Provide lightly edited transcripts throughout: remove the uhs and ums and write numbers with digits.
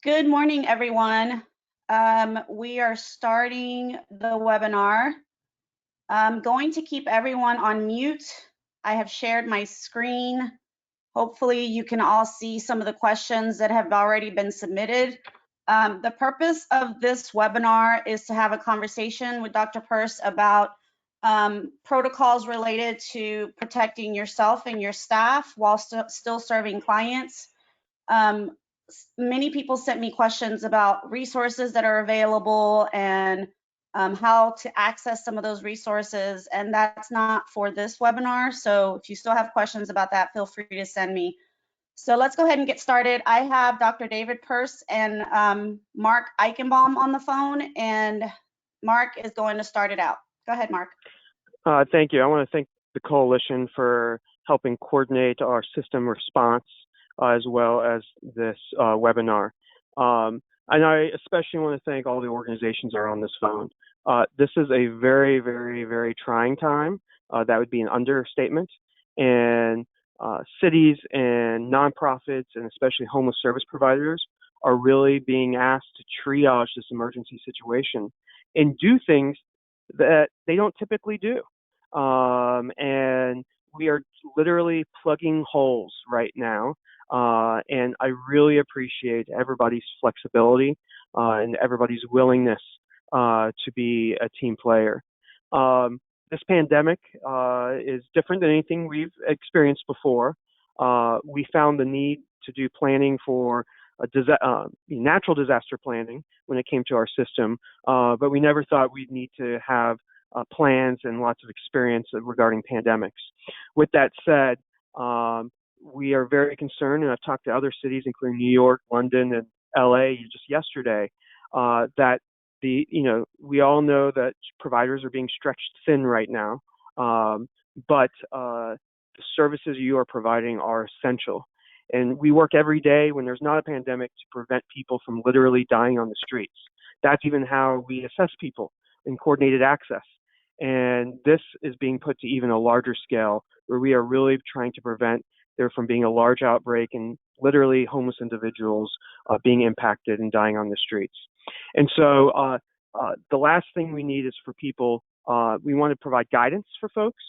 Good morning, everyone. We are starting the webinar. I'm going to keep everyone on mute. I have shared my screen. Hopefully you can all see some of the questions that have already been submitted. The purpose of this webinar is to have a conversation with Dr. Persse about protocols related to protecting yourself and your staff while still serving clients. Many people sent me questions about resources that are available and how to access some of those resources, and that's not for this webinar. So if you still have questions about that, feel free to send me. So let's go ahead and get started. I have Dr. David Persse and Mark Eichenbaum on the phone, and Mark is going to start it out. Go ahead, Mark. Thank you. I want to thank the coalition for helping coordinate our system response as well as this webinar. And I especially want to thank all the organizations that are on this phone. This is a very, very, very trying time. That would be an understatement. And cities and nonprofits and especially homeless service providers are really being asked to triage this emergency situation and do things that they don't typically do. And we are literally plugging holes right now. And I really appreciate everybody's flexibility and everybody's willingness to be a team player. This pandemic is different than anything we've experienced before. We found the need to do planning for natural disaster planning when it came to our system, but we never thought we'd need to have plans and lots of experience regarding pandemics. With that said, we are very concerned, and I've talked to other cities, including New York, London, and LA just yesterday, that we all know that providers are being stretched thin right now, but the services you are providing are essential. And we work every day when there's not a pandemic to prevent people from literally dying on the streets. That's even how we assess people in coordinated access. And this is being put to even a larger scale, where we are really trying to prevent there from being a large outbreak and literally homeless individuals being impacted and dying on the streets. And so the last thing we need is for people, we want to provide guidance for folks.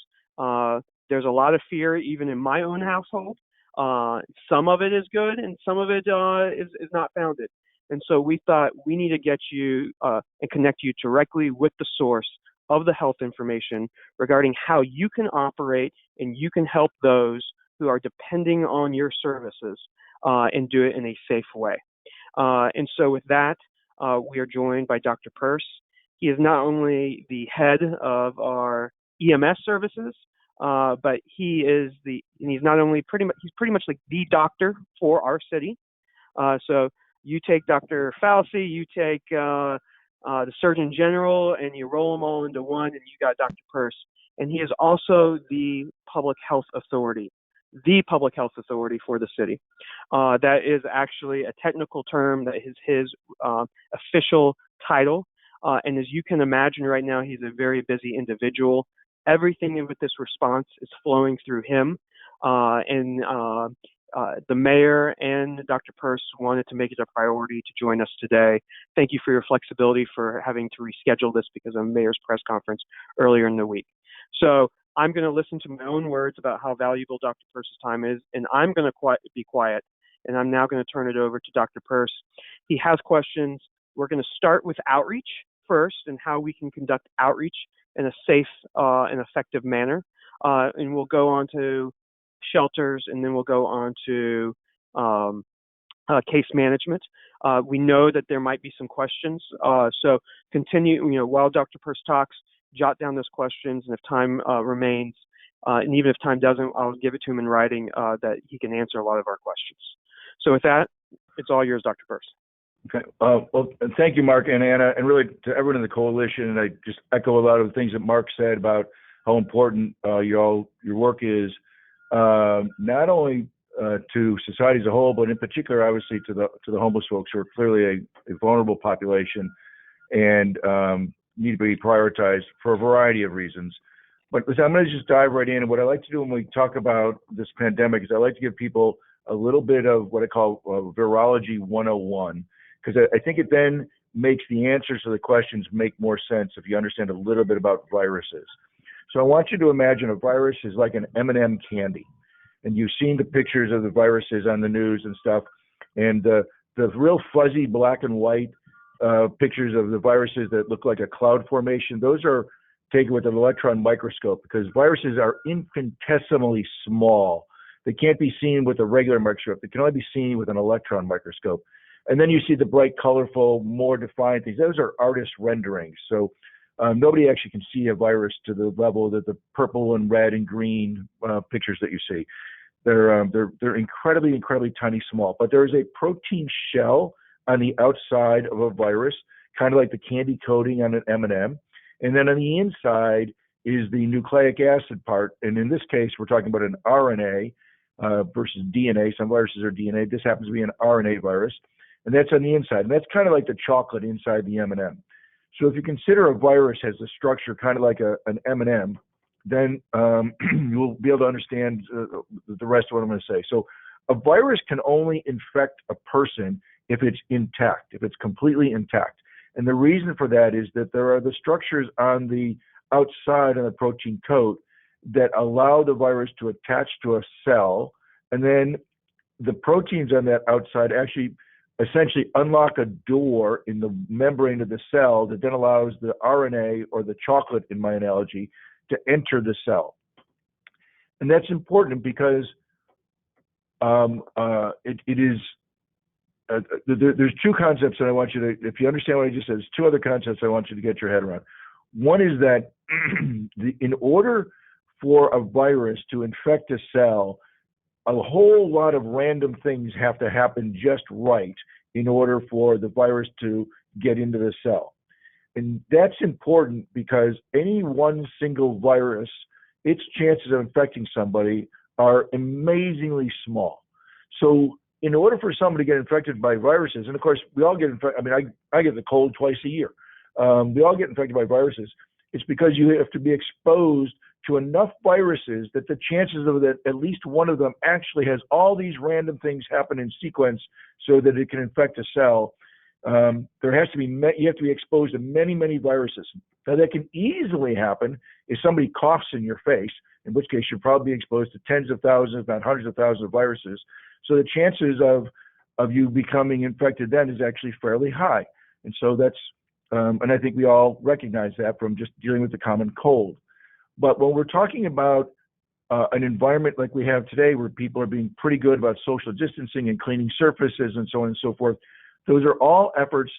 There's a lot of fear even in my own household. Some of it is good and some of it is not founded. And so we thought we need to get you and connect you directly with the source of the health information regarding how you can operate and you can help those who are depending on your services and do it in a safe way. And so with that, we are joined by Dr. Persse. He is not only the head of our EMS services, but he's not only he's pretty much like the doctor for our city. So you take Dr. Fauci, you take the Surgeon General, and you roll them all into one, and you got Dr. Persse. And he is also the public health authority for the city. That is actually a technical term that is his official title. And as you can imagine right now, he's a very busy individual. Everything with this response is flowing through him. The mayor and Dr. Persse wanted to make it a priority to join us today. Thank you for your flexibility for having to reschedule this because of the mayor's press conference earlier in the week. So I'm going to listen to my own words about how valuable Dr. Persse's time is, and I'm going to be quiet, and I'm now going to turn it over to Dr. Persse. He has questions. We're going to start with outreach first and how we can conduct outreach in a safe and effective manner, and we'll go on to shelters, and then we'll go on to case management. We know that there might be some questions, so continue, while Dr. Persse talks, jot down those questions, and if time remains, and even if time doesn't, I'll give it to him in writing that he can answer a lot of our questions. So with that, it's all yours, Dr. Persse. Okay. Well, thank you, Mark and Anna, and really to everyone in the coalition. And I just echo a lot of the things that Mark said about how important your work is, not only to society as a whole, but in particular, obviously, to the homeless folks who are clearly a vulnerable population and need to be prioritized for a variety of reasons. But I'm going to just dive right in. And what I like to do when we talk about this pandemic is I like to give people a little bit of what I call virology 101. because I think it then makes the answers to the questions make more sense if you understand a little bit about viruses. So I want you to imagine a virus is like an M&M candy. And you've seen the pictures of the viruses on the news and stuff. And the real fuzzy black and white pictures of the viruses that look like a cloud formation, those are taken with an electron microscope, because viruses are infinitesimally small. They can't be seen with a regular microscope. They can only be seen with an electron microscope. And then you see the bright, colorful, more defined things. Those are artist renderings. So nobody actually can see a virus to the level that the purple and red and green pictures that you see. They're incredibly, incredibly tiny, small. But there is a protein shell on the outside of a virus, kind of like the candy coating on an M&M. And then on the inside is the nucleic acid part. And in this case, we're talking about an RNA versus DNA. Some viruses are DNA. This happens to be an RNA virus. And that's on the inside. And that's kind of like the chocolate inside the M&M. So if you consider a virus has a structure kind of like an M&M, then you'll be able to understand the rest of what I'm going to say. So a virus can only infect a person if it's intact, if it's completely intact. And the reason for that is that there are the structures on the outside of the protein coat that allow the virus to attach to a cell, and then the proteins on that outside actually essentially unlock a door in the membrane of the cell that then allows the RNA, or the chocolate in my analogy, to enter the cell. And that's important because there's two concepts that I want you to, if you understand what I just said, there's two other concepts I want you to get your head around. One is that in order for a virus to infect a cell, a whole lot of random things have to happen just right in order for the virus to get into the cell. And that's important because any one single virus, its chances of infecting somebody are amazingly small. So in order for someone to get infected by viruses, and of course we all get infected, I mean, I get the cold twice a year. We all get infected by viruses. It's because you have to be exposed to enough viruses that the chances of that at least one of them actually has all these random things happen in sequence so that it can infect a cell. There has to be, you have to be exposed to many, many viruses. Now that can easily happen if somebody coughs in your face, in which case you're probably exposed to tens of thousands, if not hundreds of thousands of viruses. So the chances of you becoming infected then is actually fairly high. And so that's, and I think we all recognize that from just dealing with the common cold. But when we're talking about an environment like we have today, where people are being pretty good about social distancing and cleaning surfaces and so on and so forth, those are all efforts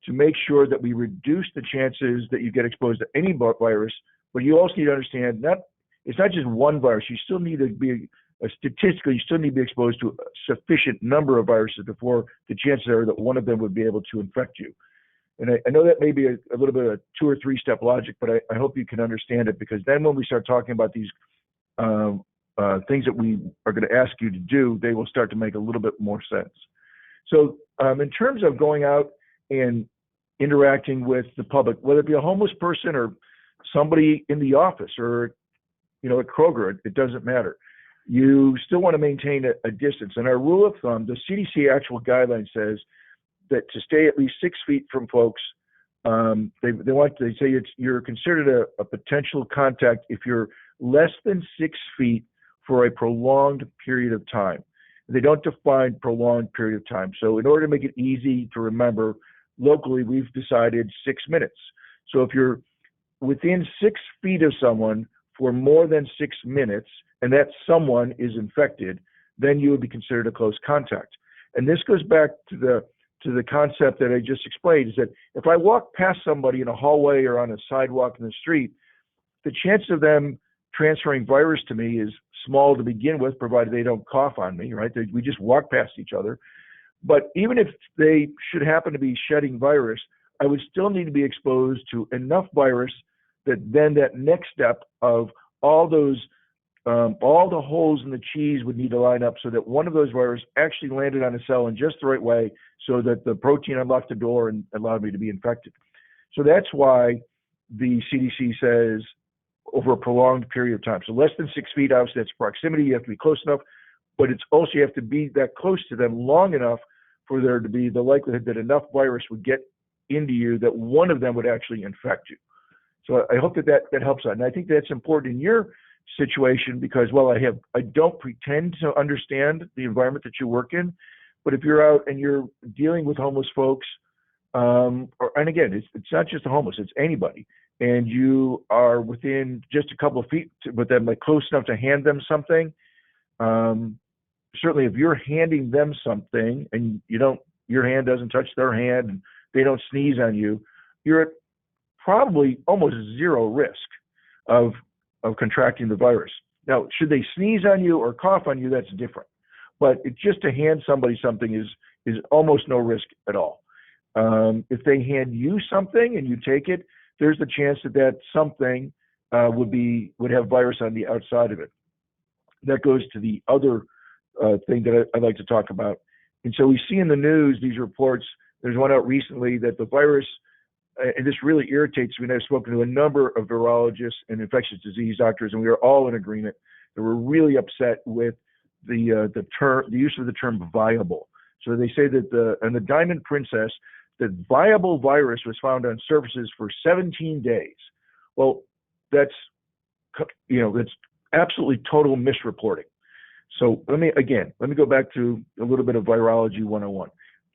to make sure that we reduce the chances that you get exposed to any virus. But you also need to understand that it's not just one virus. You still need to be, statistically, you still need to be exposed to a sufficient number of viruses before the chances are that one of them would be able to infect you. And I know that may be a little bit of a 2 or 3 step logic, but I hope you can understand it, because then when we start talking about these things that we are going to ask you to do, they will start to make a little bit more sense. So in terms of going out and interacting with the public, whether it be a homeless person or somebody in the office or, you know, at Kroger, it doesn't matter. You still want to maintain a distance. And our rule of thumb, the CDC actual guideline says that to stay at least 6 feet from folks, they say you're considered a potential contact if you're less than 6 feet for a prolonged period of time. They don't define prolonged period of time. So in order to make it easy to remember, locally we've decided 6 minutes. So if you're within 6 feet of someone for more than 6 minutes, and that someone is infected, then you would be considered a close contact. And this goes back to the concept that I just explained, is that if I walk past somebody in a hallway or on a sidewalk in the street, the chance of them transferring virus to me is small to begin with, provided they don't cough on me, right? We just walk past each other. But even if they should happen to be shedding virus, I would still need to be exposed to enough virus that then that next step of all the holes in the cheese would need to line up so that one of those viruses actually landed on a cell in just the right way so that the protein unlocked the door and allowed me to be infected. So that's why the CDC says over a prolonged period of time. So less than 6 feet, obviously that's proximity. You have to be close enough, but it's also you have to be that close to them long enough for there to be the likelihood that enough virus would get into you that one of them would actually infect you. So I hope that helps out. And I think that's important in your situation because, well, I don't pretend to understand the environment that you work in, but if you're out and you're dealing with homeless folks, and again, it's not just the homeless, it's anybody, and you are within just a couple of feet with them, like close enough to hand them something. Certainly, if you're handing them something and your hand doesn't touch their hand and they don't sneeze on you, you're at probably almost zero risk of contracting the virus. Now, should they sneeze on you or cough on you, that's different. But just to hand somebody something is almost no risk at all. If they hand you something and you take it, there's the chance that something would have virus on the outside of it. That goes to the other thing that I'd like to talk about. And so we see in the news these reports. There's one out recently that the virus, and this really irritates me. And I've spoken to a number of virologists and infectious disease doctors, and we are all in agreement that we're really upset with the use of the term viable. So they say that on the Diamond Princess, that viable virus was found on surfaces for 17 days. Well, that's absolutely total misreporting. So let me go back to a little bit of virology 101.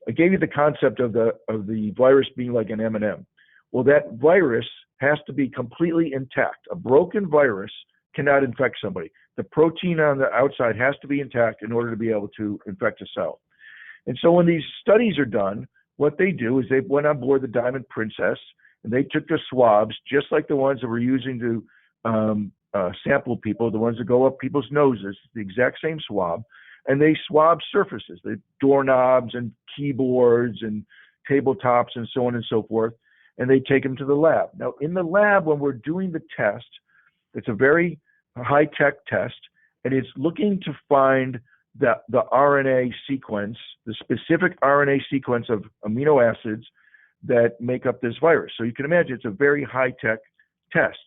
I gave you the concept of the virus being like an M&M. Well, that virus has to be completely intact. A broken virus cannot infect somebody. The protein on the outside has to be intact in order to be able to infect a cell. And so when these studies are done, what they do is they went on board the Diamond Princess and they took the swabs, just like the ones that we're using to sample people, the ones that go up people's noses, the exact same swab, and they swab surfaces, the doorknobs and keyboards and tabletops and so on and so forth, and they take them to the lab. Now, in the lab, when we're doing the test, it's a very high-tech test, and it's looking to find the RNA sequence, the specific RNA sequence of amino acids that make up this virus. So you can imagine it's a very high-tech test,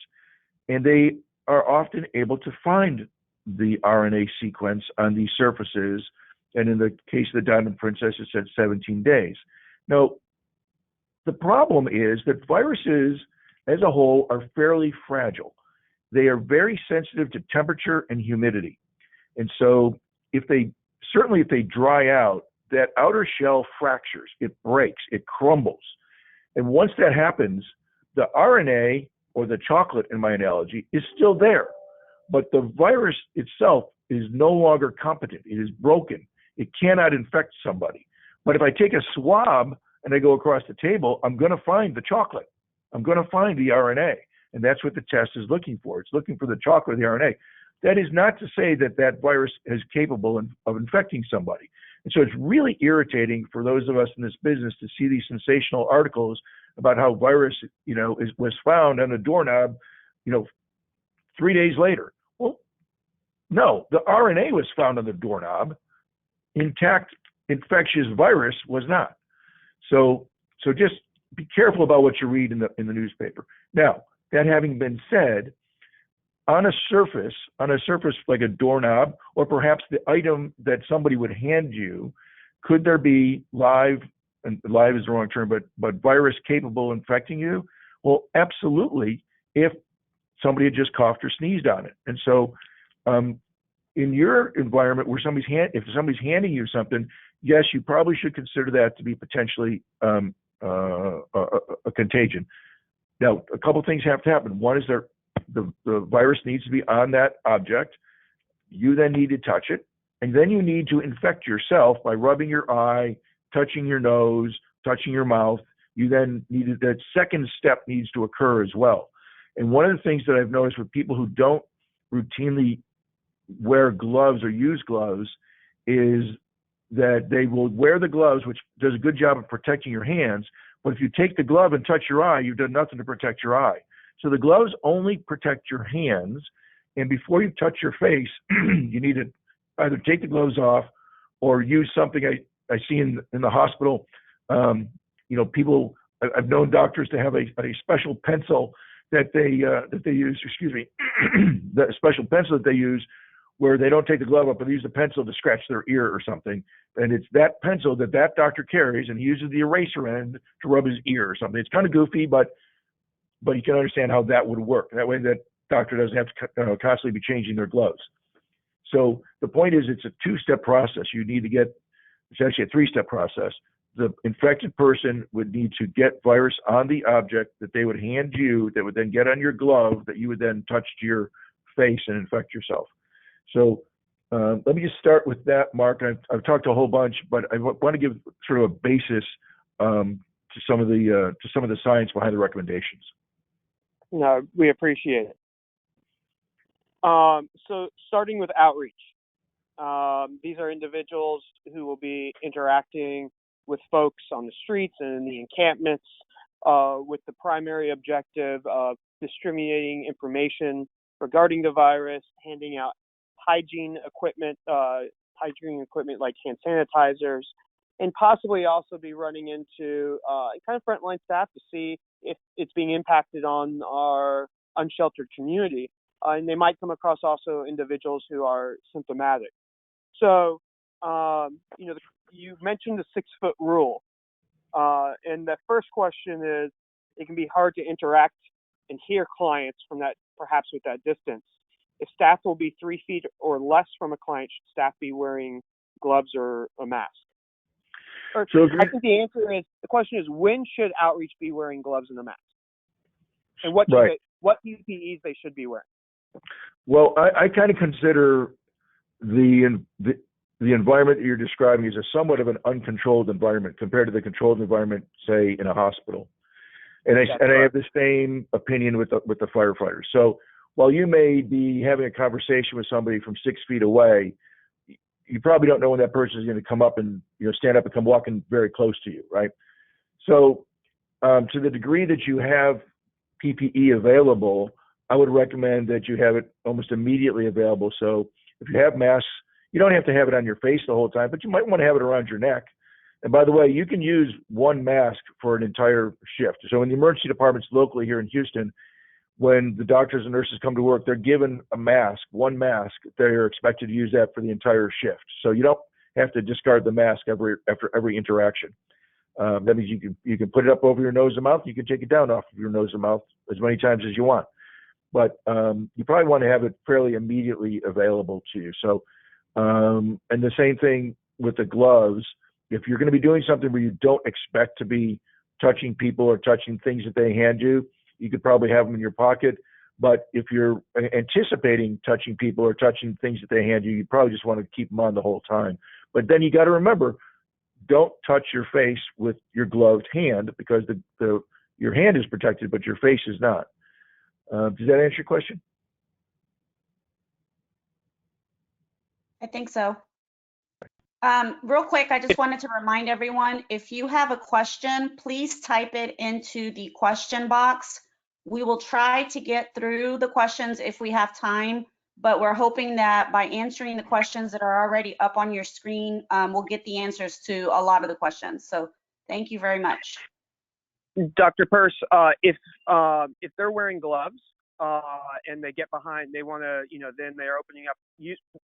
and they are often able to find the RNA sequence on these surfaces, and in the case of the Diamond Princess, it said 17 days. Now, the problem is that viruses as a whole are fairly fragile. They are very sensitive to temperature and humidity. And so if they dry out, that outer shell fractures, it breaks, it crumbles. And once that happens, the RNA, or the chocolate in my analogy, is still there. But the virus itself is no longer competent. It is broken. It cannot infect somebody. But if I take a swab and I go across the table, I'm going to find the chocolate. I'm going to find the RNA. And that's what the test is looking for. It's looking for the chocolate or the RNA. That is not to say that virus is capable of infecting somebody. And so it's really irritating for those of us in this business to see these sensational articles about how virus, was found on a doorknob, 3 days later. Well, no, the RNA was found on the doorknob. Intact infectious virus was not. So just be careful about what you read in the newspaper. Now, that having been said, on a surface like a doorknob, or perhaps the item that somebody would hand you, could there be live, and live is the wrong term, but virus capable of infecting you? Well, absolutely, if somebody had just coughed or sneezed on it. And so in your environment where if somebody's handing you something, yes, you probably should consider that to be potentially a contagion. Now, a couple things have to happen. One is the virus needs to be on that object. You then need to touch it. And then you need to infect yourself by rubbing your eye, touching your nose, touching your mouth. That second step needs to occur as well. And one of the things that I've noticed with people who don't routinely wear gloves or use gloves is that they will wear the gloves, which does a good job of protecting your hands. But if you take the glove and touch your eye, you've done nothing to protect your eye. So the gloves only protect your hands. And before you touch your face, you need to either take the gloves off or use something I see in the hospital. People, I've known doctors to have a special pencil that they use, the special pencil that they use where they don't take the glove up, but they use the pencil to scratch their ear or something. And it's that pencil that doctor carries, and he uses the eraser end to rub his ear or something. It's kind of goofy, but you can understand how that would work. That way that doctor doesn't have to constantly be changing their gloves. So the point is, it's a two-step process. You need to get, it's actually a three-step process. The infected person would need to get virus on the object that they would hand you, that would then get on your glove, that you would then touch to your face and infect yourself. So let me just start with that, Mark. I've talked a whole bunch, but I want to give sort of a basis to some of the science behind the recommendations. No, we appreciate it. So starting with outreach, these are individuals who will be interacting with folks on the streets and in the encampments with the primary objective of disseminating information regarding the virus, handing out hygiene equipment like hand sanitizers, and possibly also be running into kind of frontline staff to see if it's being impacted on our unsheltered community. And they might come across also individuals who are symptomatic. So, you mentioned the 6-foot rule. And the first question is, it can be hard to interact and hear clients from that, perhaps with that distance. If staff will be 3 feet or less from a client, should staff be wearing gloves or a mask? I think the question is, when should outreach be wearing gloves and a mask? And what PPEs they should be wearing? Well, I kind of consider the environment that you're describing as a somewhat of an uncontrolled environment compared to the controlled environment, say, in a hospital. And I have the same opinion with the firefighters. So while you may be having a conversation with somebody from 6 feet away, you probably don't know when that person is going to come up and stand up and come walking very close to you, right? So to the degree that you have PPE available, I would recommend that you have it almost immediately available. So if you have masks, you don't have to have it on your face the whole time, but you might want to have it around your neck. And by the way, you can use one mask for an entire shift. So in the emergency departments locally here in Houston, when the doctors and nurses come to work, they're given a mask, one mask. They're expected to use that for the entire shift. So you don't have to discard the mask after every interaction. That means you can put it up over your nose and mouth. You can take it down off of your nose and mouth as many times as you want. But you probably want to have it fairly immediately available to you. So, and the same thing with the gloves. If you're going to be doing something where you don't expect to be touching people or touching things that they hand you, you could probably have them in your pocket. But if you're anticipating touching people or touching things that they hand you, you probably just want to keep them on the whole time. But then you got to remember, don't touch your face with your gloved hand, because your hand is protected, but your face is not. Does that answer your question? I think so. Real quick, I just wanted to remind everyone, if you have a question, please type it into the question box. We will try to get through the questions if we have time, but we're hoping that by answering the questions that are already up on your screen, we'll get the answers to a lot of the questions. So thank you very much. Dr. Persse, if they're wearing gloves and they get behind, they want to, then they're opening up.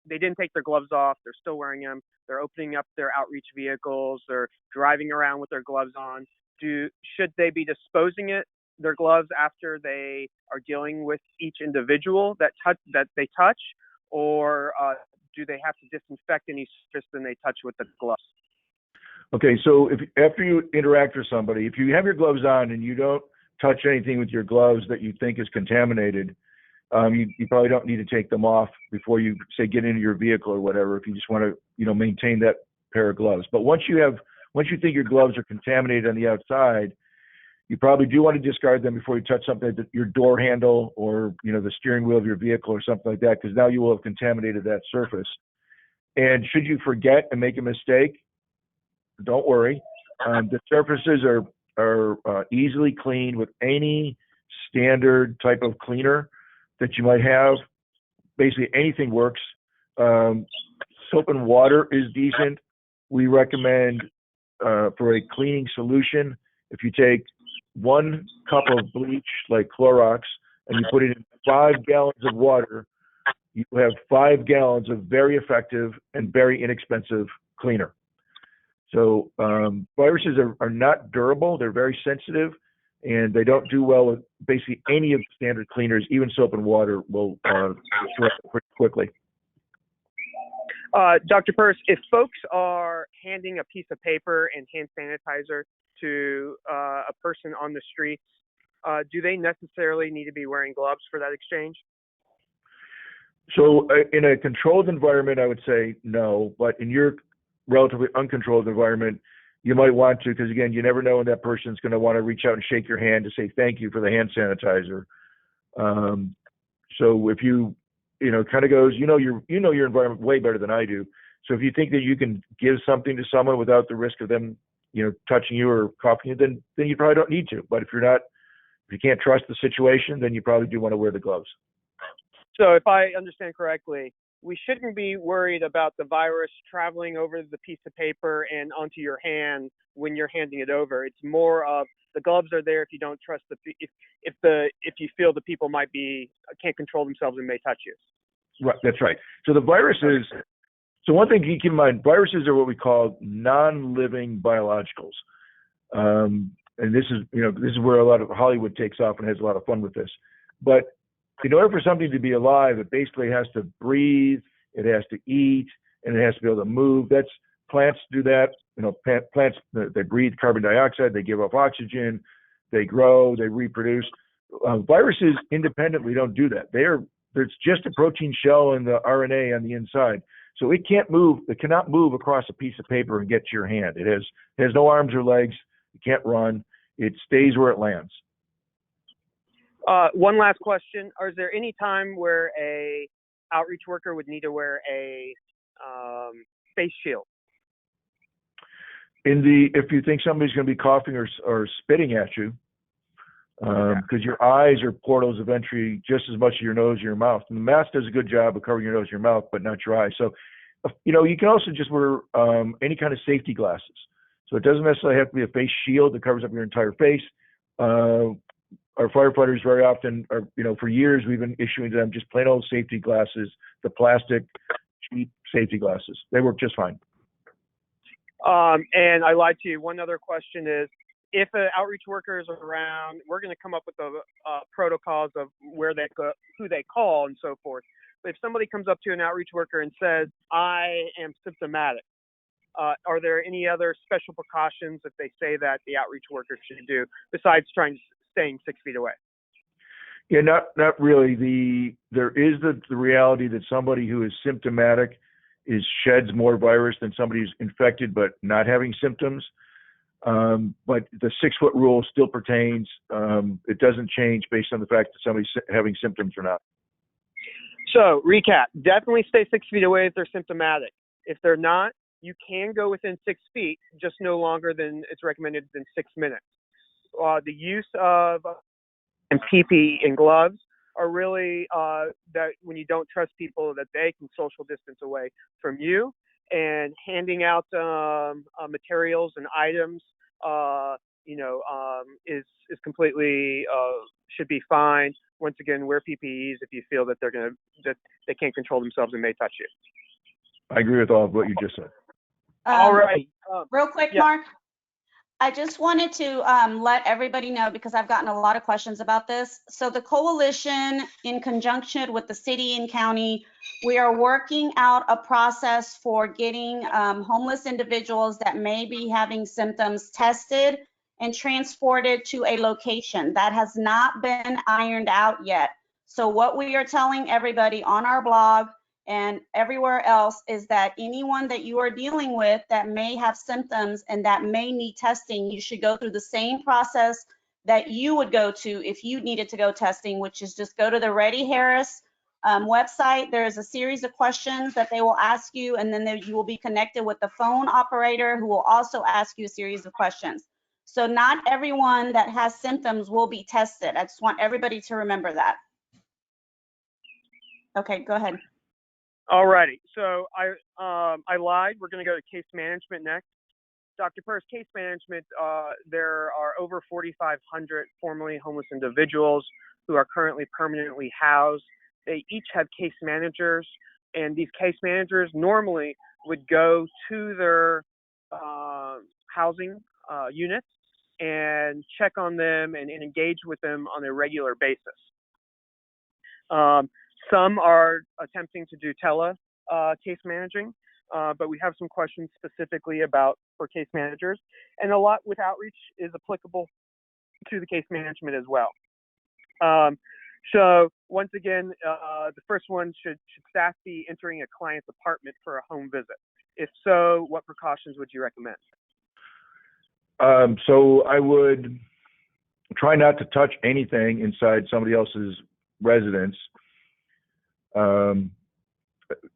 They didn't take their gloves off. They're still wearing them. They're opening up their outreach vehicles. They're driving around with their gloves on. Should they be disposing their gloves after they are dealing with each individual that they touch, or do they have to disinfect any surface that they touch with the gloves? Okay, so after you interact with somebody, if you have your gloves on and you don't touch anything with your gloves that you think is contaminated, you probably don't need to take them off before you, say, get into your vehicle or whatever, if you just want to maintain that pair of gloves. But once you think your gloves are contaminated on the outside, you probably do want to discard them before you touch something like your door handle or the steering wheel of your vehicle or something like that, because now you will have contaminated that surface. And should you forget and make a mistake, don't worry. The surfaces are easily cleaned with any standard type of cleaner that you might have. Basically anything works. Soap and water is decent. We recommend for a cleaning solution, if you take 1 cup of bleach like Clorox and you put it in 5 gallons of water, you have 5 gallons of very effective and very inexpensive cleaner. So viruses are not durable. They're very sensitive, and they don't do well with basically any of the standard cleaners. Even soap and water will destroy it pretty quickly. Dr. Persse, if folks are handing a piece of paper and hand sanitizer to a person on the streets, do they necessarily need to be wearing gloves for that exchange? So in a controlled environment, I would say no, but in your relatively uncontrolled environment, you might want to, because again, you never know when that person's going to want to reach out and shake your hand to say thank you for the hand sanitizer. So if you kind of goes, your environment way better than I do. So if you think that you can give something to someone without the risk of them, touching you or coughing you, then you probably don't need to. But if you can't trust the situation, then you probably do want to wear the gloves. So if I understand correctly, we shouldn't be worried about the virus traveling over the piece of paper and onto your hand when you're handing it over. It's more of the gloves are there if you don't trust if you feel the people can't control themselves and may touch you. Right, that's right. So the viruses. So one thing to keep in mind, viruses are what we call non-living biologicals, and this is where a lot of Hollywood takes off and has a lot of fun with this. But in order for something to be alive, it basically has to breathe, it has to eat, and it has to be able to move. Plants do that. Plants, they breathe carbon dioxide, they give off oxygen, they grow, they reproduce. Viruses independently don't do that. There's just a protein shell and the RNA on the inside. So it can't move. It cannot move across a piece of paper and get to your hand. It has no arms or legs. It can't run. It stays where it lands. One last question. Is there any time where a outreach worker would need to wear a face shield? If you think somebody's going to be coughing or spitting at you, because your eyes are portals of entry just as much as your nose or your mouth. And the mask does a good job of covering your nose and your mouth, but not your eyes. So, you can also just wear any kind of safety glasses. So it doesn't necessarily have to be a face shield that covers up your entire face. Our firefighters very often are, for years we've been issuing them just plain old safety glasses, the plastic cheap safety glasses. They work just fine. And I lied to you. One other question is, if an outreach worker is around, we're going to come up with the protocols of where they go, who they call, and so forth. But if somebody comes up to an outreach worker and says, "I am symptomatic," are there any other special precautions that they say that the outreach worker should do besides staying 6 feet away? Yeah, not really. There is the reality that somebody who is symptomatic sheds more virus than somebody who's infected but not having symptoms. But the 6-foot rule still pertains. It doesn't change based on the fact that somebody's having symptoms or not. So, recap, definitely stay 6 feet away if they're symptomatic. If they're not, you can go within 6 feet, just no longer than it's recommended than 6 minutes. The use of PPE and gloves are really that when you don't trust people that they can social distance away from you, and handing out materials and items is completely should be fine. Once again, wear PPEs if you feel that that they can't control themselves and may touch you. I agree with all of what you just said. All right. Real quick, yeah. Mark. I just wanted to let everybody know, because I've gotten a lot of questions about this. So the coalition, in conjunction with the city and county, we are working out a process for getting homeless individuals that may be having symptoms tested and transported to a location. That has not been ironed out yet. So what we are telling everybody on our blog and everywhere else is that anyone that you are dealing with that may have symptoms and that may need testing, you should go through the same process that you would go to if you needed to go testing, which is just go to the Ready Harris website. There's a series of questions that they will ask you, and then you will be connected with the phone operator who will also ask you a series of questions. So not everyone that has symptoms will be tested. I just want everybody to remember that. Okay, go ahead. All righty. So I lied. We're going to go to case management next. Dr. Persse, case management, there are over 4,500 formerly homeless individuals who are currently permanently housed they each have case managers, and these case managers normally would go to their housing units and check on them and engage with them on a regular basis. Some are attempting to do case managing, but we have some questions specifically for case managers, and a lot with outreach is applicable to the case management as well. So once again, the first one, should staff be entering a client's apartment for a home visit? If so, what precautions would you recommend? So I would try not to touch anything inside somebody else's residence.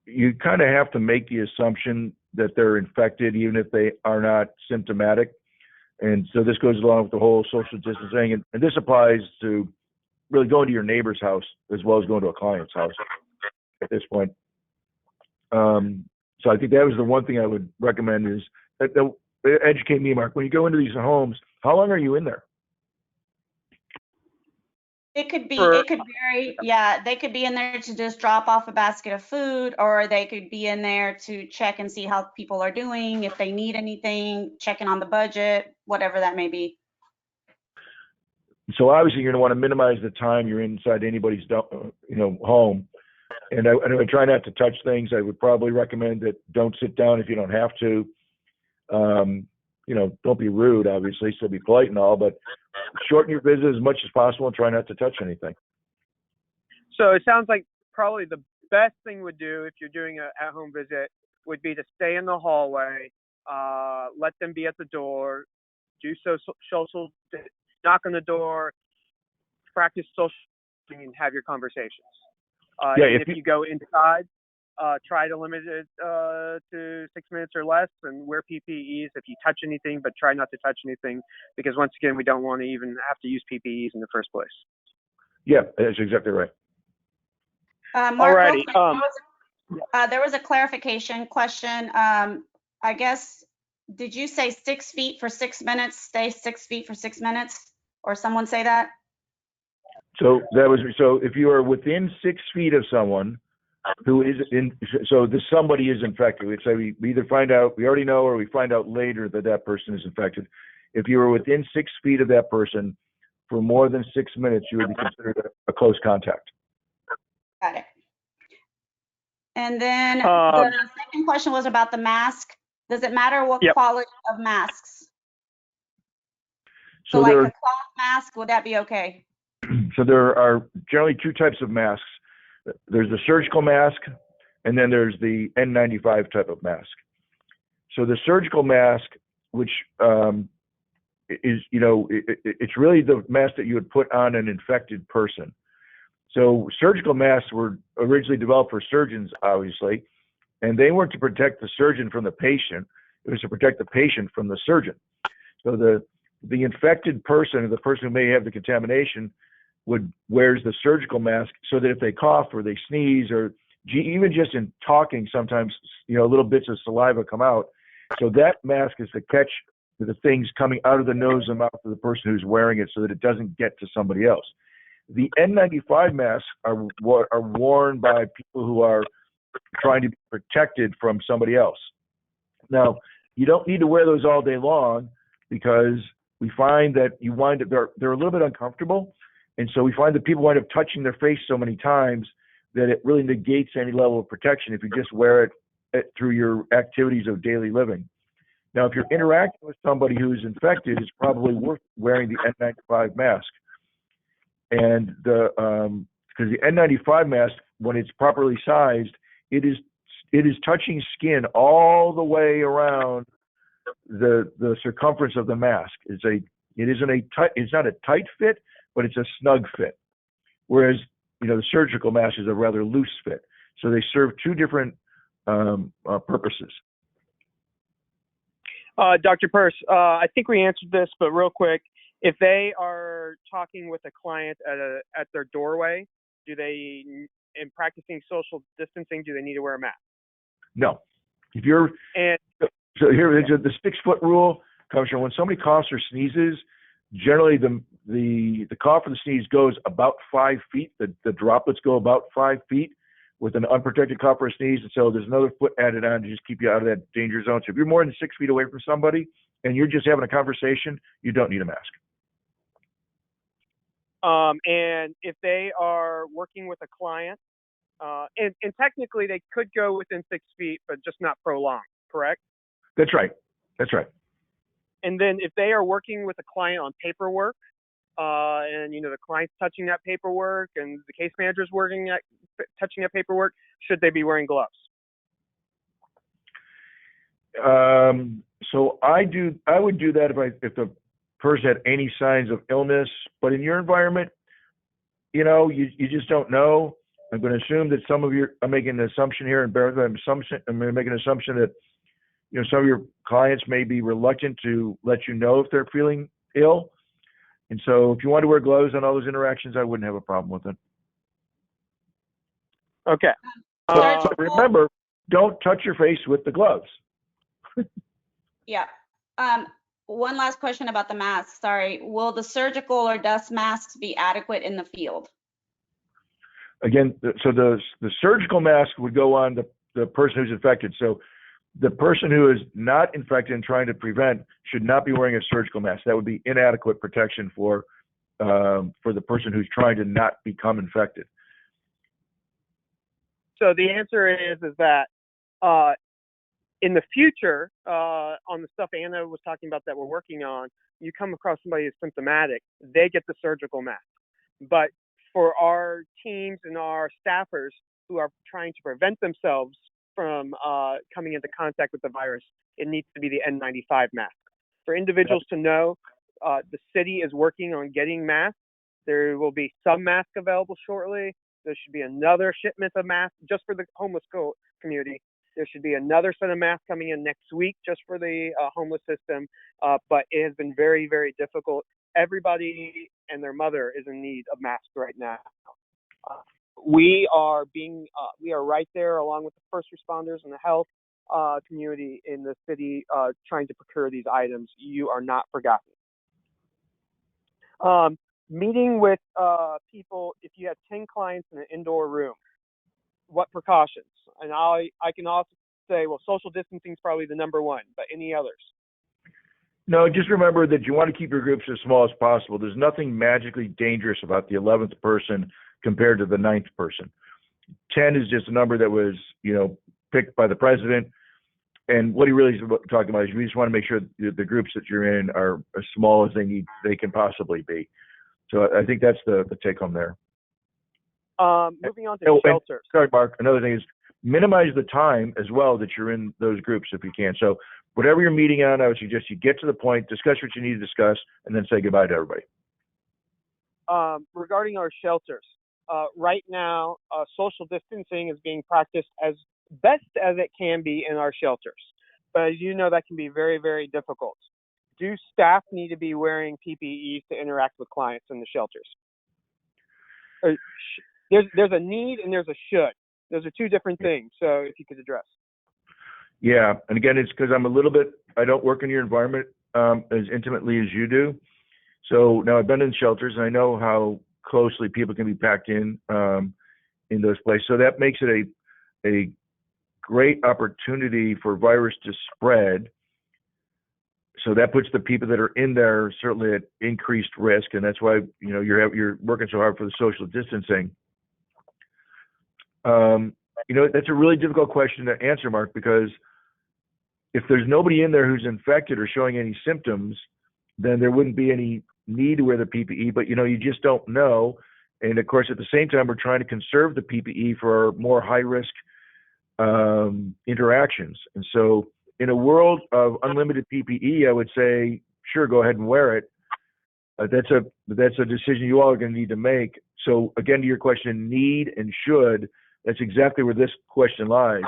You kind of have to make the assumption that they're infected, even if they are not symptomatic. And so this goes along with the whole social distancing. And this applies to really going to your neighbor's house as well as going to a client's house at this point. So I think that was the one thing I would recommend is educate me, Mark. When you go into these homes, how long are you in there? It could vary. Yeah, they could be in there to just drop off a basket of food, or they could be in there to check and see how people are doing, if they need anything, checking on the budget, whatever that may be. So obviously you're going to want to minimize the time you're inside anybody's, home. And I would try not to touch things. I would probably recommend that don't sit down if you don't have to. Don't be rude, obviously, so be polite and all, but shorten your visit as much as possible and try not to touch anything. So it sounds like probably the best thing would do if you're doing an at-home visit would be to stay in the hallway, let them be at the door, do social, knock on the door, practice social, and have your conversations. If you go inside, try to limit it to 6 minutes or less, and wear PPEs if you touch anything, but try not to touch anything, because once again, we don't want to even have to use PPEs in the first place. Yeah, that's exactly right. Mark, alrighty. There was a clarification question. I guess, did you say 6 feet for 6 minutes? Stay 6 feet for 6 minutes, or someone say that? So if you are within 6 feet of someone who is somebody is infected. We say we either find out, we already know, or we find out later that person is infected. If you are within 6 feet of that person for more than 6 minutes, you would be considered a close contact. Got it. And then the second question was about the mask. Does it matter what quality of masks? So like a cloth mask, would that be okay? So there are generally two types of masks. There's the surgical mask, and then there's the N95 type of mask. So the surgical mask, which is, it's really the mask that you would put on an infected person. So surgical masks were originally developed for surgeons, obviously, and they weren't to protect the surgeon from the patient. It was to protect the patient from the surgeon. So the infected person, or the person who may have the contamination, wears the surgical mask so that if they cough or they sneeze, or even just in talking, sometimes little bits of saliva come out. So that mask is to catch the things coming out of the nose and mouth of the person who's wearing it, so that it doesn't get to somebody else. The N95 masks are worn by people who are trying to be protected from somebody else. Now, you don't need to wear those all day long, because we find that they're a little bit uncomfortable. And so we find that people wind up touching their face so many times that it really negates any level of protection if you just wear it through your activities of daily living. Now, if you're interacting with somebody who's infected, it's probably worth wearing the N95 mask. And because the N95 mask, when it's properly sized, it is touching skin all the way around the circumference of the mask. It's not a tight fit, but it's a snug fit. Whereas, the surgical mask is a rather loose fit. So they serve two different purposes. Dr. Persse, I think we answered this, but real quick, if they are talking with a client at their doorway, in practicing social distancing, do they need to wear a mask? No. So here, the 6 foot rule comes from when somebody coughs or sneezes, Generally, the cough or the sneeze goes about 5 feet. The droplets go about 5 feet with an unprotected cough or sneeze, and so there's another foot added on to just keep you out of that danger zone. So if you're more than 6 feet away from somebody and you're just having a conversation, you don't need a mask. And if they are working with a client, and technically they could go within 6 feet, but just not prolonged, correct? That's right. That's right. And then if they are working with a client on paperwork, and the client's touching that paperwork, and the case manager's touching that paperwork, should they be wearing gloves? So I would do that if the person had any signs of illness. But in your environment, you just don't know. I'm going to assume that I'm making an assumption here, and bear with me, I'm going to make an assumption that some of your clients may be reluctant to let you know if they're feeling ill. And so if you want to wear gloves on all those interactions, I wouldn't have a problem with it. Okay. But remember, don't touch your face with the gloves. Yeah. One last question about the masks. Sorry. Will the surgical or dust masks be adequate in the field? Again, so the surgical mask would go on the person who's infected. So the person who is not infected and trying to prevent should not be wearing a surgical mask. That would be inadequate protection for the person who's trying to not become infected. So the answer is that in the future, on the stuff Anna was talking about that we're working on, you come across somebody who's symptomatic, they get the surgical mask. But for our teams and our staffers who are trying to prevent themselves from coming into contact with the virus, it needs to be the N95 mask. For individuals to know, the city is working on getting masks. There will be some masks available shortly. There should be another shipment of masks just for the homeless community. There should be another set of masks coming in next week just for the homeless system. But it has been very, very difficult. Everybody and their mother is in need of masks right now. We are right there along with the first responders and the health community in the city trying to procure these items. You are not forgotten. Meeting with people, if you have 10 clients in an indoor room, what precautions? And I can also say, well, social distancing is probably the number one, but any others? No, just remember that you want to keep your groups as small as possible. There's nothing magically dangerous about the 11th person compared to the 9th person. 10 is just a number that was, picked by the president. And what he really is talking about is we just want to make sure the groups that you're in are as small as they can possibly be. So I think that's the take home there. Moving on to shelters. Sorry, Mark. Another thing is minimize the time as well that you're in those groups if you can. So whatever you're meeting on, I would suggest you get to the point, discuss what you need to discuss, and then say goodbye to everybody. Regarding our shelters, right now, social distancing is being practiced as best as it can be in our shelters. But as you know, that can be very, very difficult. Do staff need to be wearing PPE to interact with clients in the shelters? There's a need and there's a should. Those are two different things. So if you could address. Yeah, and again, it's because I don't work in your environment as intimately as you do. So now I've been in shelters and I know how closely people can be packed in those places. So that makes it a great opportunity for virus to spread. So that puts the people that are in there certainly at increased risk, and that's why you're working so hard for the social distancing. That's a really difficult question to answer, Mark, because if there's nobody in there who's infected or showing any symptoms, then there wouldn't be any need to wear the PPE. But you just don't know. And of course, at the same time, we're trying to conserve the PPE for more high risk interactions. And so in a world of unlimited PPE, I would say, sure, go ahead and wear it. That's a decision you all are going to need to make. So again, to your question, need and should, that's exactly where this question lies.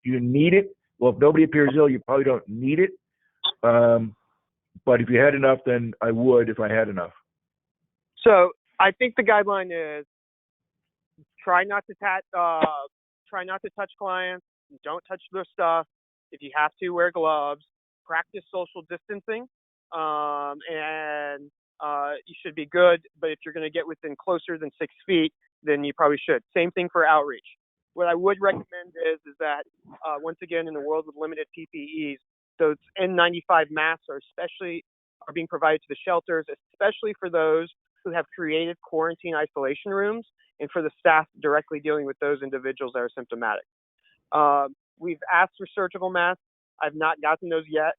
Do you need it? Well, if nobody appears ill, you probably don't need it. But if you had enough, then I would if I had enough. So I think the guideline is try not to touch clients. Don't touch their stuff. If you have to, wear gloves. Practice social distancing. and you should be good. But if you're going to get within closer than 6 feet, then you probably should. Same thing for outreach. What I would recommend is that once again, in the world with limited PPEs, those N95 masks are being provided to the shelters, especially for those who have created quarantine isolation rooms and for the staff directly dealing with those individuals that are symptomatic. We've asked for surgical masks. I've not gotten those yet.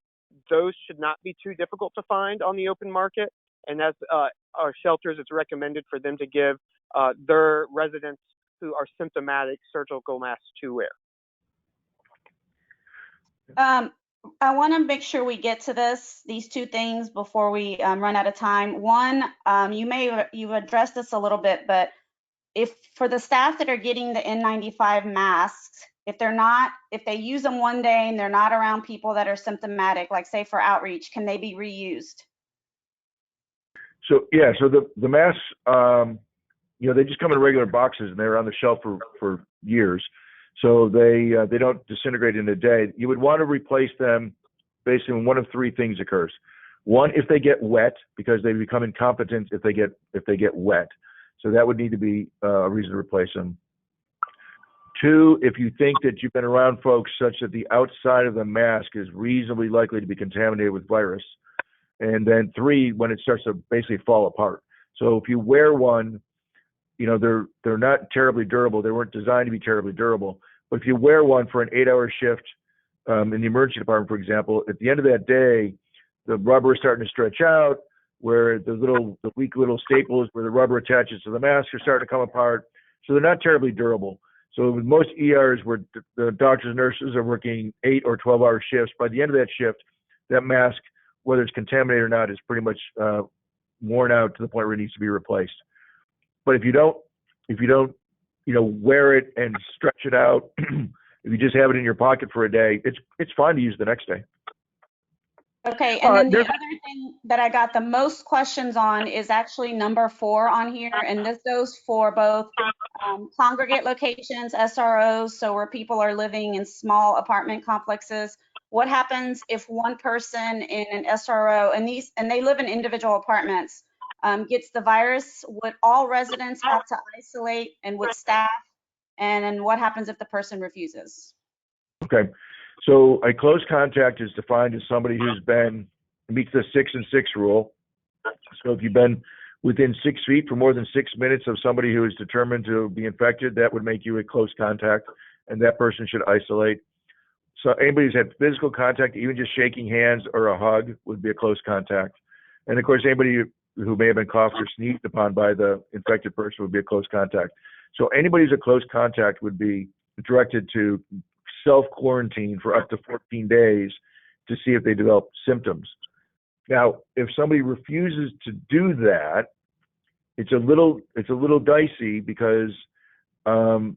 Those should not be too difficult to find on the open market. And as our shelters, it's recommended for them to give their residents who are symptomatic surgical masks to wear. I want to make sure we get to these two things before we run out of time. One, you've addressed this a little bit, but if for the staff that are getting the N95 masks, if they use them one day and they're not around people that are symptomatic, like say for outreach, can they be reused? So yeah, so the masks, they just come in regular boxes and they're on the shelf for years. So they don't disintegrate in a day. You would want to replace them basically when one of three things occurs. One, if they get wet, because they become incompetent if they get wet. So that would need to be a reason to replace them. Two, if you think that you've been around folks such that the outside of the mask is reasonably likely to be contaminated with virus. And then three, when it starts to basically fall apart. So if you wear one, they're not terribly durable. They weren't designed to be terribly durable. But if you wear one for an 8-hour shift in the emergency department, for example, at the end of that day, the rubber is starting to stretch out, where the weak little staples where the rubber attaches to the mask are starting to come apart. So they're not terribly durable. So with most ERs where the doctors and nurses are working 8 or 12-hour shifts, by the end of that shift, that mask, whether it's contaminated or not, is pretty much worn out to the point where it needs to be replaced. But if you don't, wear it and stretch it out, if you just have it in your pocket for a day, it's fine to use the next day. Okay, and then the other thing that I got the most questions on is actually number 4 on here, and this goes for both congregate locations, SROs, so where people are living in small apartment complexes. What happens if one person in an SRO, and they live in individual apartments, gets the virus? Would all residents have to isolate, and would staff? And then what happens if the person refuses? Okay. So a close contact is defined as somebody who's meets the 6 and 6 rule. So if you've been within 6 feet for more than 6 minutes of somebody who is determined to be infected, that would make you a close contact, and that person should isolate. So anybody who's had physical contact, even just shaking hands or a hug, would be a close contact. And of course, anybody who may have been coughed or sneezed upon by the infected person would be a close contact. So anybody who's a close contact would be directed to self-quarantine for up to 14 days to see if they develop symptoms. Now, if somebody refuses to do that, it's a little dicey, because if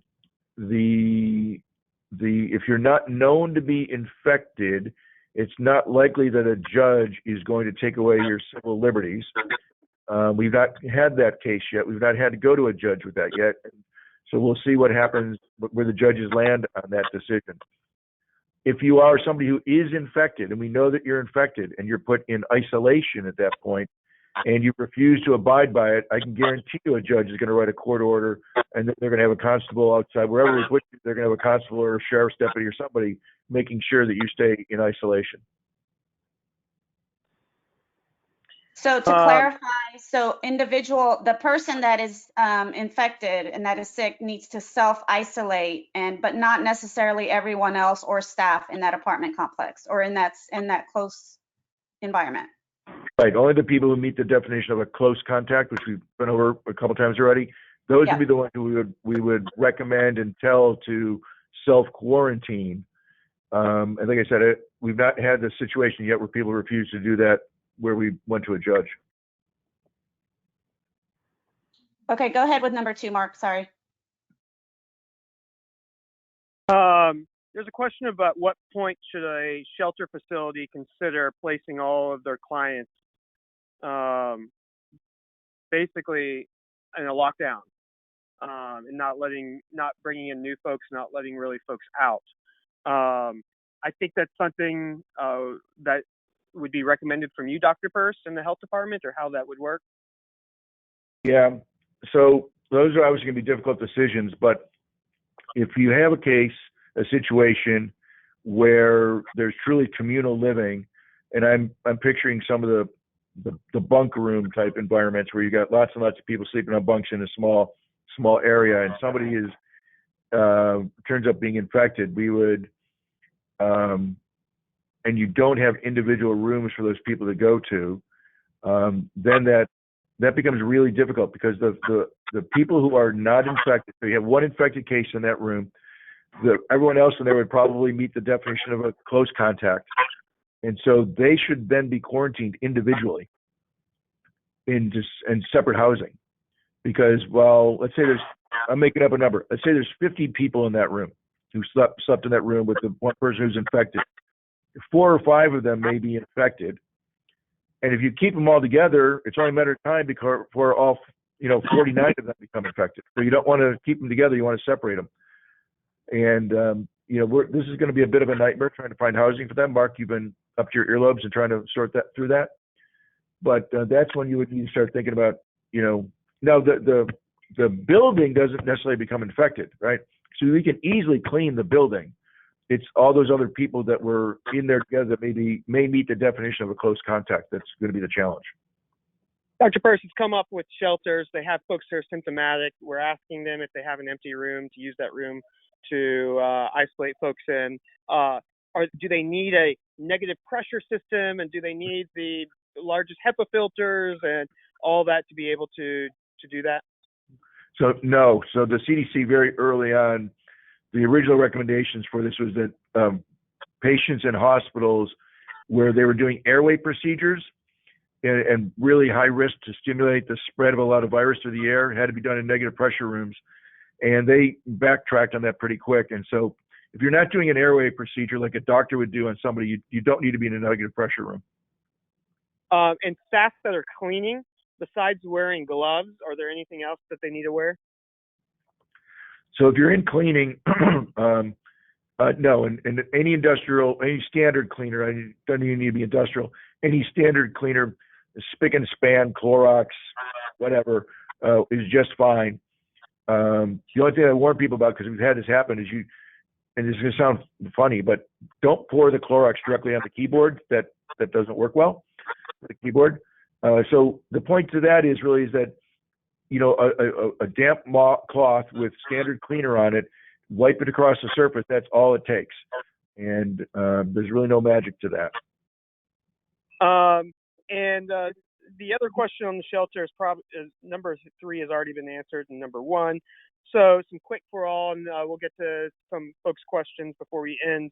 you're not known to be infected, it's not likely that a judge is going to take away your civil liberties. We've not had that case yet. We've not had to go to a judge with that yet. So we'll see what happens, where the judges land on that decision. If you are somebody who is infected, and we know that you're infected, and you're put in isolation at that point, and you refuse to abide by it, I can guarantee you a judge is going to write a court order, and they're going to have a constable outside. Wherever we put you, they're going to have a constable or a sheriff's deputy or somebody making sure that you stay in isolation. So to clarify, the person that is infected and that is sick needs to self-isolate, but not necessarily everyone else or staff in that apartment complex or in that close environment. Right. Only the people who meet the definition of a close contact, which we've been over a couple times already, those would be the ones who we would recommend and tell to self-quarantine. And like I said, we've not had the situation yet where people refuse to do that, where we went to a judge. Okay, go ahead with number 2, Mark. Sorry. There's a question about what point should a shelter facility consider placing all of their clients basically in a lockdown, and not bringing in new folks, not letting really folks out. I think that's something that would be recommended from you, Dr. Persse, in the health department, or how that would work? Yeah. So those are obviously going to be difficult decisions, but if you have a situation where there's truly communal living, and I'm picturing some of the bunk room type environments where you got lots and lots of people sleeping on bunks in a small area, and somebody is turns up being infected, we would and you don't have individual rooms for those people to go to, then that becomes really difficult, because the people who are not infected, so you have one infected case in that room, everyone else in there would probably meet the definition of a close contact. And so they should then be quarantined individually in separate housing. Because, well, let's say I'm making up a number. Let's say there's 50 people in that room who slept in that room with the one person who's infected. 4 or 5 of them may be infected. And if you keep them all together, it's only a matter of time before all 49 of them become infected. So you don't want to keep them together. You want to separate them. And this is going to be a bit of a nightmare trying to find housing for them. Mark, you've been up to your earlobes and trying to sort that through that. But that's when you would need to start thinking about, now the building doesn't necessarily become infected, right? So we can easily clean the building. It's all those other people that were in there together that may meet the definition of a close contact that's going to be the challenge. Dr. Persse has come up with shelters. They have folks who are symptomatic. We're asking them if they have an empty room to use that room to isolate folks in. Do they need a negative pressure system, and do they need the largest HEPA filters and all that to be able to do that? So no. So the CDC very early on, the original recommendations for this was that patients in hospitals where they were doing airway procedures and really high risk to stimulate the spread of a lot of virus through the air had to be done in negative pressure rooms. And they backtracked on that pretty quick. And so if you're not doing an airway procedure like a doctor would do on somebody, you don't need to be in a negative pressure room. And staff that are cleaning, besides wearing gloves, are there anything else that they need to wear? So if you're in cleaning, no, and any standard cleaner, doesn't even need to be industrial, any standard cleaner, spick and span, Clorox, whatever, is just fine. The only thing I warn people about, because we've had this happen, is and this is going to sound funny, but don't pour the Clorox directly on the keyboard. That doesn't work well, the keyboard. So the point to that is that, a damp cloth with standard cleaner on it, wipe it across the surface. That's all it takes. And there's really no magic to that. The other question on the shelter is number 3 has already been answered, and number 1. So some quick for all, and we'll get to some folks' questions before we end.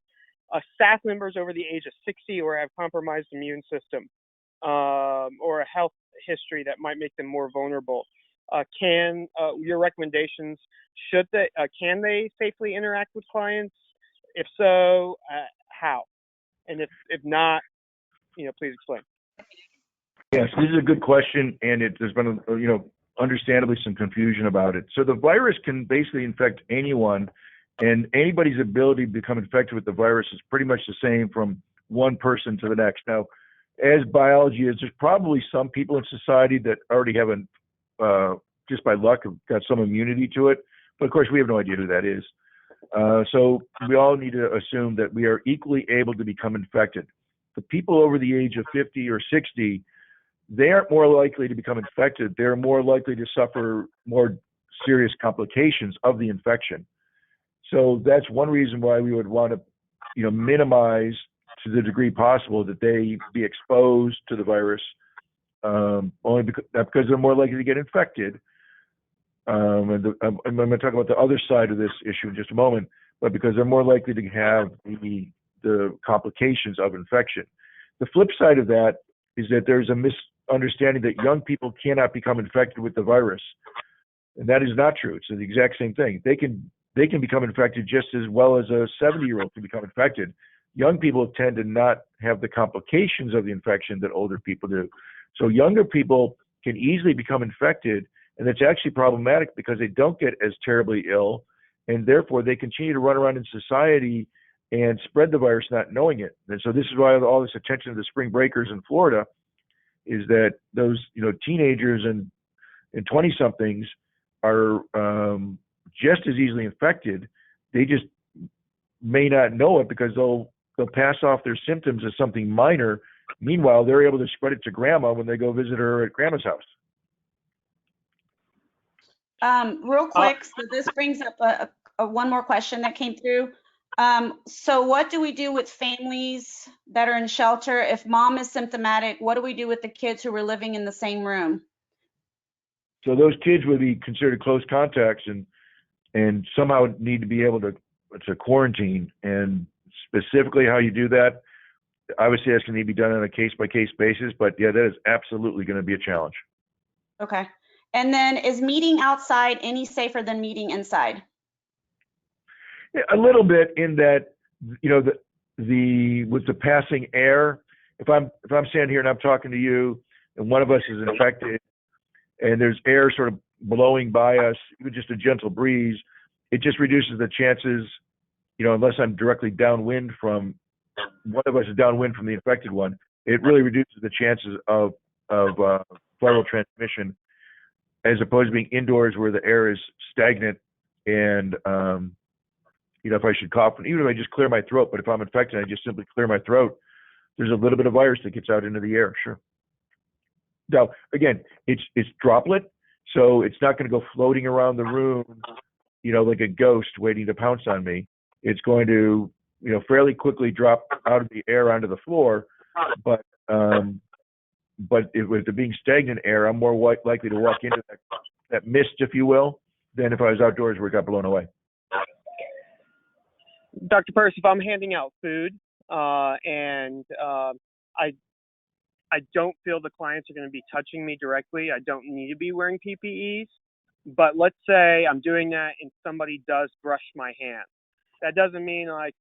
Staff members over the age of 60 or have compromised immune system or a health history that might make them more vulnerable. Can your recommendations, can they safely interact with clients? If so, how? And if not, please explain. Yes, this is a good question, and there's been, understandably some confusion about it. So the virus can basically infect anyone, and anybody's ability to become infected with the virus is pretty much the same from one person to the next. Now, as biology is, there's probably some people in society that already have just by luck, have got some immunity to it. But of course, we have no idea who that is. So we all need to assume that we are equally able to become infected. The people over the age of 50 or 60, they aren't more likely to become infected. They're more likely to suffer more serious complications of the infection. So that's one reason why we would want to, minimize to the degree possible that they be exposed to the virus, only because they're more likely to get infected. I'm going to talk about the other side of this issue in just a moment, but because they're more likely to have the complications of infection. The flip side of that is that there's a misunderstanding that young people cannot become infected with the virus, and that is not true. It's the exact same thing. They can become infected just as well as a 70-year-old can become infected. Young people tend to not have the complications of the infection that older people do. So younger people can easily become infected, and it's actually problematic because they don't get as terribly ill, and therefore they continue to run around in society and spread the virus not knowing it. And so this is why all this attention to the spring breakers in Florida is that those, teenagers and 20 somethings are just as easily infected. They just may not know it because they'll pass off their symptoms as something minor. Meanwhile, they're able to spread it to grandma when they go visit her at grandma's house. Real quick, so this brings up one more question that came through. So what do we do with families that are in shelter? If mom is symptomatic, what do we do with the kids who were living in the same room? So those kids would be considered close contacts and somehow need to be able to quarantine. And specifically how you do that, obviously that's going to need to be done on a case-by-case basis. But yeah, that is absolutely going to be a challenge. Okay. And then is meeting outside any safer than meeting inside? Yeah, a little bit in that, the with the passing air, if I'm standing here and I'm talking to you and one of us is infected and there's air sort of blowing by us, even just a gentle breeze, it just reduces the chances, unless I'm directly downwind from one of us is downwind from the infected one, it really reduces the chances of viral transmission as opposed to being indoors where the air is stagnant and, if I should cough, and even if I just clear my throat, but if I'm infected, I just simply clear my throat, there's a little bit of virus that gets out into the air, sure. Now, again, it's droplet, so it's not going to go floating around the room, like a ghost waiting to pounce on me. It's going to, fairly quickly drop out of the air onto the floor, but with it being stagnant air, I'm more likely to walk into that mist, if you will, than if I was outdoors where it got blown away. Dr. Persse, if I'm handing out food and I don't feel the clients are going to be touching me directly, I don't need to be wearing PPEs. But let's say I'm doing that and somebody does brush my hand. That doesn't mean I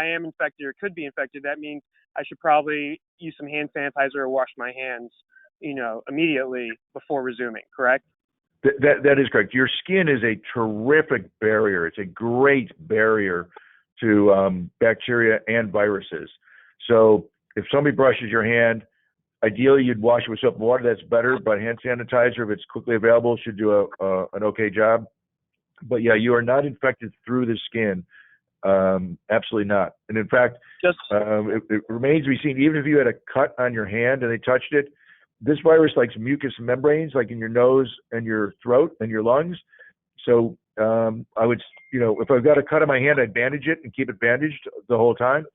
am infected or could be infected. That means I should probably use some hand sanitizer or wash my hands, immediately before resuming, correct? That is correct. Your skin is a terrific barrier. It's a great barrier to bacteria and viruses. So if somebody brushes your hand, ideally you'd wash it with soap and water. That's better, but hand sanitizer, if it's quickly available, should do an okay job. But yeah, you are not infected through the skin. Absolutely not. And in fact, it remains to be seen, even if you had a cut on your hand and they touched it, this virus likes mucous membranes, like in your nose and your throat and your lungs. So I would, if I've got a cut on my hand, I'd bandage it and keep it bandaged the whole time.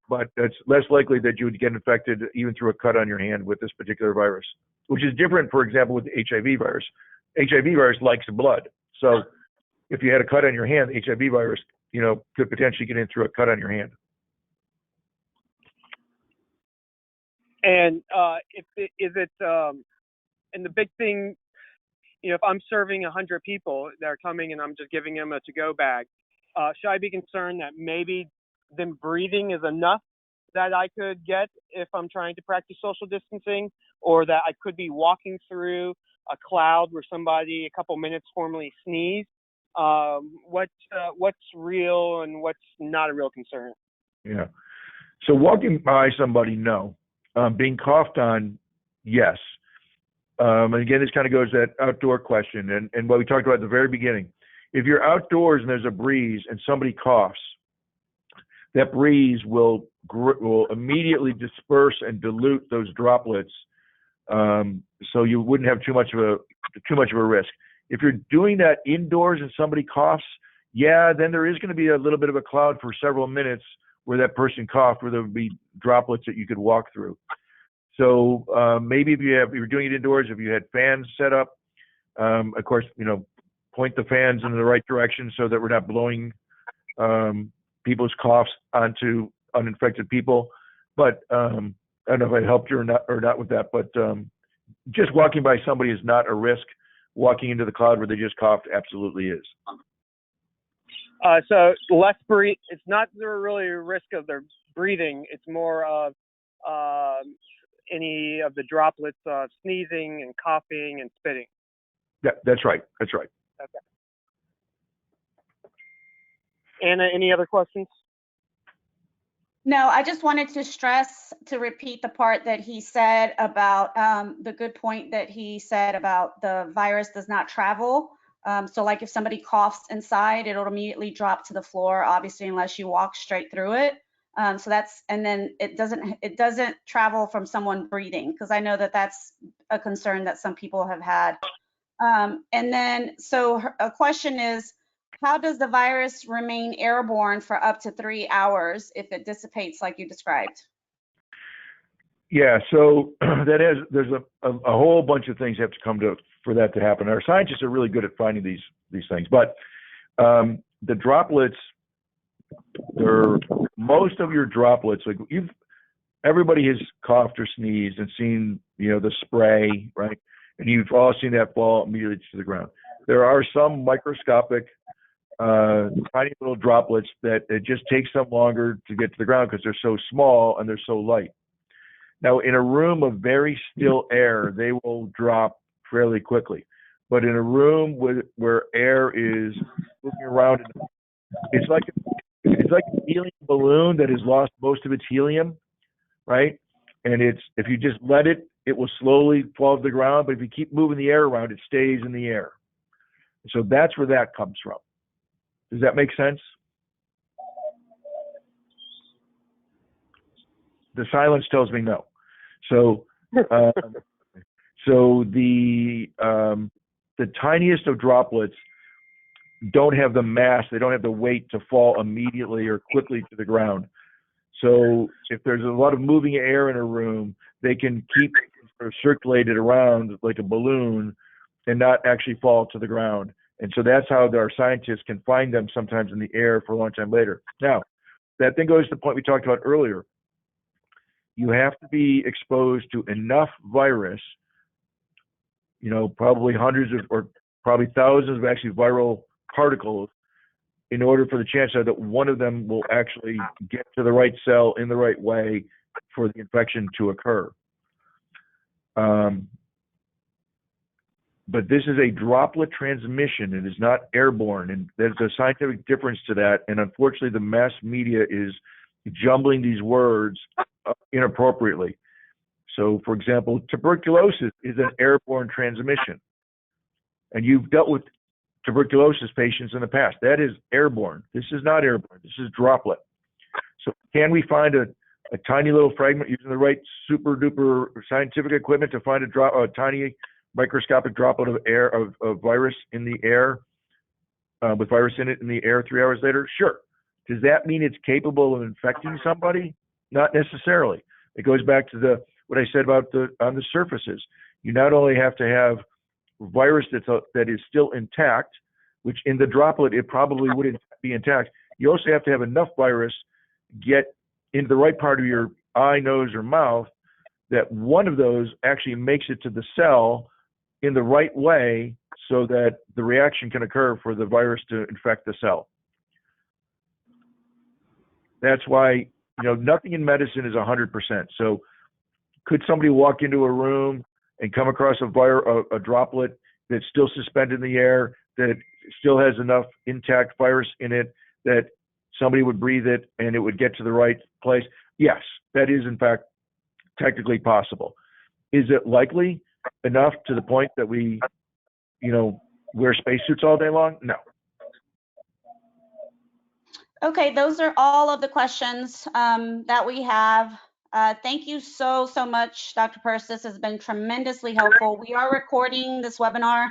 But it's less likely that you would get infected even through a cut on your hand with this particular virus, which is different, for example, with the HIV virus. HIV virus likes blood. So if you had a cut on your hand, the HIV virus, could potentially get in through a cut on your hand. And and the big thing, if I'm serving 100 people that are coming and I'm just giving them a to-go bag, should I be concerned that maybe them breathing is enough that I could get if I'm trying to practice social distancing, or that I could be walking through a cloud where somebody a couple minutes formally sneezed? What's real and what's not a real concern? Yeah. So walking by somebody, no. Being coughed on, yes. And again, this kind of goes to that outdoor question and what we talked about at the very beginning. If you're outdoors and there's a breeze and somebody coughs, that breeze will immediately disperse and dilute those droplets, so you wouldn't have too much of a risk. If you're doing that indoors and somebody coughs, yeah, then there is going to be a little bit of a cloud for several minutes where that person coughed, where there would be droplets that you could walk through. So maybe if you're doing it indoors, if you had fans set up, of course, point the fans in the right direction so that we're not blowing people's coughs onto uninfected people. But I don't know if I helped you or not with that. But just walking by somebody is not a risk. Walking into the cloud where they just coughed absolutely is. So less breathe. It's not really a risk of their breathing. It's more of any of the droplets of sneezing and coughing and spitting. Yeah, that's right. That's right. Okay. Anna, any other questions? No, I just wanted to stress to repeat the part that he said about the good point that he said about the virus does not travel. So like if somebody coughs inside, it'll immediately drop to the floor, obviously, unless you walk straight through it. So that's, and then it doesn't travel from someone breathing, because I know that that's a concern that some people have had. And then, so a question is, how does the virus remain airborne for up to 3 hours if it dissipates like you described? Yeah, so there's a whole bunch of things have to come to for that to happen. Our scientists are really good at finding these things, but the droplets, most of your droplets, like everybody has coughed or sneezed and seen, the spray, right? And you've all seen that fall immediately to the ground. There are some microscopic, tiny little droplets that it just takes them longer to get to the ground because they're so small and they're so light. Now, in a room of very still air, they will drop fairly quickly. But in a room where air is moving around, it's like a helium balloon that has lost most of its helium, right? And if you just let it, it will slowly fall to the ground. But if you keep moving the air around, it stays in the air. So that's where that comes from. Does that make sense? The silence tells me no. So, so the tiniest of droplets don't have the mass, they don't have the weight to fall immediately or quickly to the ground. So if there's a lot of moving air in a room, they can keep sort of circulated around like a balloon and not actually fall to the ground. And so that's how our scientists can find them sometimes in the air for a long time later. Now, that then goes to the point we talked about earlier. You have to be exposed to enough virus, probably hundreds of or probably thousands of actually viral particles in order for the chance that one of them will actually get to the right cell in the right way for the infection to occur. But this is a droplet transmission. It is not airborne, and there's a scientific difference to that. And unfortunately, the mass media is jumbling these words inappropriately. So, for example, tuberculosis is an airborne transmission. And you've dealt with tuberculosis patients in the past. That is airborne. This is not airborne. This is droplet. So can we find a tiny little fragment using the right super duper scientific equipment to find a tiny microscopic droplet of air of virus in the air with virus in it in the air 3 hours later? Sure. Does that mean it's capable of infecting somebody? Not necessarily. It goes back to what I said about on the surfaces. You not only have to have virus that is still intact, which in the droplet it probably wouldn't be intact. You also have to have enough virus get into the right part of your eye, nose, or mouth that one of those actually makes it to the cell in the right way so that the reaction can occur for the virus to infect the cell. That's why, nothing in medicine is 100%. So could somebody walk into a room and come across a droplet that's still suspended in the air, that still has enough intact virus in it that somebody would breathe it and it would get to the right place? Yes, that is in fact technically possible. Is it likely enough to the point that we, wear spacesuits all day long? No. Okay, those are all of the questions that we have. Thank you so much, Dr. Persse. This has been tremendously helpful. We are recording this webinar,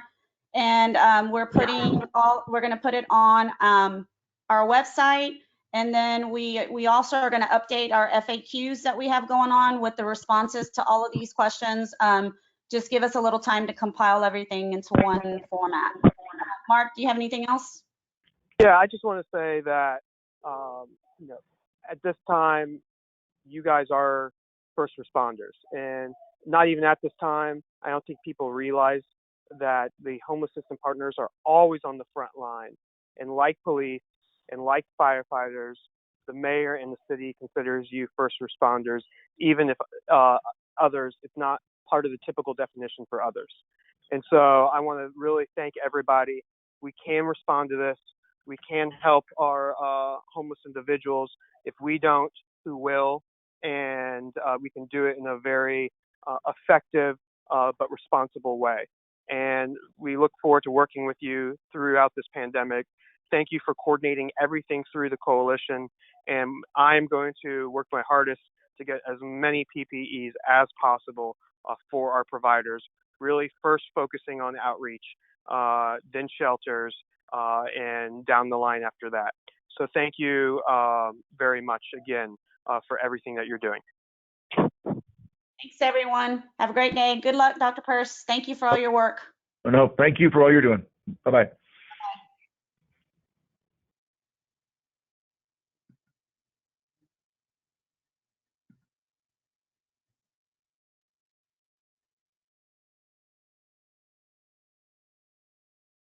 and we're going to put it on our website, and then we also are going to update our FAQs that we have going on with the responses to all of these questions. Just give us a little time to compile everything into one format. Mark, do you have anything else? Yeah, I just want to say that, at this time, you guys are first responders. And not even at this time, I don't think people realize that the homeless system partners are always on the front line. And like police and like firefighters, the mayor and the city considers you first responders, even if others, it's not part of the typical definition for others. And so I want to really thank everybody. We can respond to this. We can help our homeless individuals. If we don't, who will, and we can do it in a very effective but responsible way. And we look forward to working with you throughout this pandemic. Thank you for coordinating everything through the coalition. And I'm going to work my hardest to get as many PPEs as possible for our providers, really first focusing on outreach, then shelters, and down the line after that. So thank you very much again for everything that you're doing. Thanks, everyone. Have a great day. Good luck, Dr. Persse. Thank you for all your work. No, thank you for all you're doing. Bye-bye.